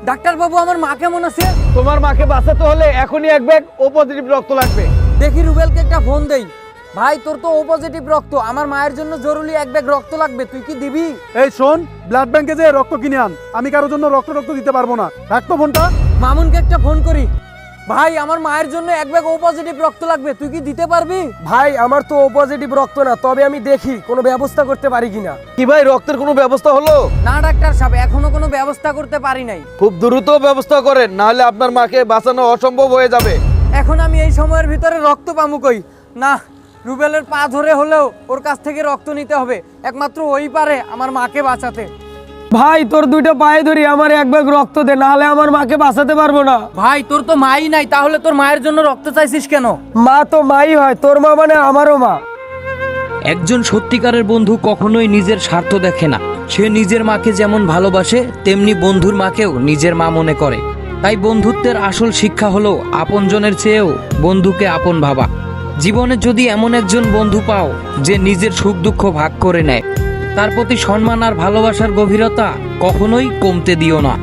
Doctor বাবু আমার মা কেমন আছে? তোমার মাকে বাঁচাতে হলে এখনই এক ব্যাগ ও পজিটিভ রক্ত লাগবে। দেখি রুবেলকে একটা ফোন দেই। ভাই তোর তো ও পজিটিভ রক্ত, আমার মায়ের জন্য জরুরি এক ব্যাগ রক্ত লাগবে, তুই কি দিবি? এই শোন, ব্লাড ব্যাংকে যে রক্ত কিনে আন, আমি কারোর জন্য রক্ত দিতে পারবো না। রাখতো ফোনটা। মামুনকে একটা ফোন করি। ভাই আমার মায়ের জন্য এক ব্যাগ ও পজিটিভ রক্ত লাগবে, তুই কি দিতে পারবি? ভাই আমার তো ও পজিটিভ রক্ত না, তবে আমি দেখি কোনো ব্যবস্থা করতে পারি কিনা। কি ভাই, রক্তের কোনো ব্যবস্থা হলো? না ডাক্তার সাহেব, এখনো কোনো ব্যবস্থা করতে পারি নাই। খুব দ্রুত ব্যবস্থা করেন, না হলে আপনার মাকে বাঁচানো অসম্ভব হয়ে যাবে। এখন আমি এই সময়ের ভিতরে রক্ত পামু কই? না, রুবেলের পা ধরে হলেও ওর কাছ থেকে রক্ত নিতে হবে, একমাত্র ওই পারে আমার মাকে বাঁচাতে। ভাই তোর দুইটা পায়ে ধরি, আমার এক ব্যাগ রক্ত দে, না হলে আমার মাকে বাঁচাতে পারবো না। ভাই তোর তো মাই নাই, তাহলে তোর মায়ের জন্য রক্ত চাইছিস কেন? মা তো মাই হয়, তোর মা মানে আমারও মা। একজন সত্যিকারের বন্ধু কখনোই নিজের স্বার্থ দেখে না। সে নিজের মাকে যেমন ভালোবাসে, তেমনি বন্ধুর মাকেও নিজের মা মনে করে। তাই বন্ধুত্বের আসল শিক্ষা হলো আপনজনের চেয়েও বন্ধুকে আপন ভাবা। জীবনে যদি এমন একজন বন্ধু পাও যে নিজের সুখ দুঃখ ভাগ করে নেয়, তার প্রতি সম্মান আর ভালোবাসার গভীরতা কখনোই কমতে দিও না।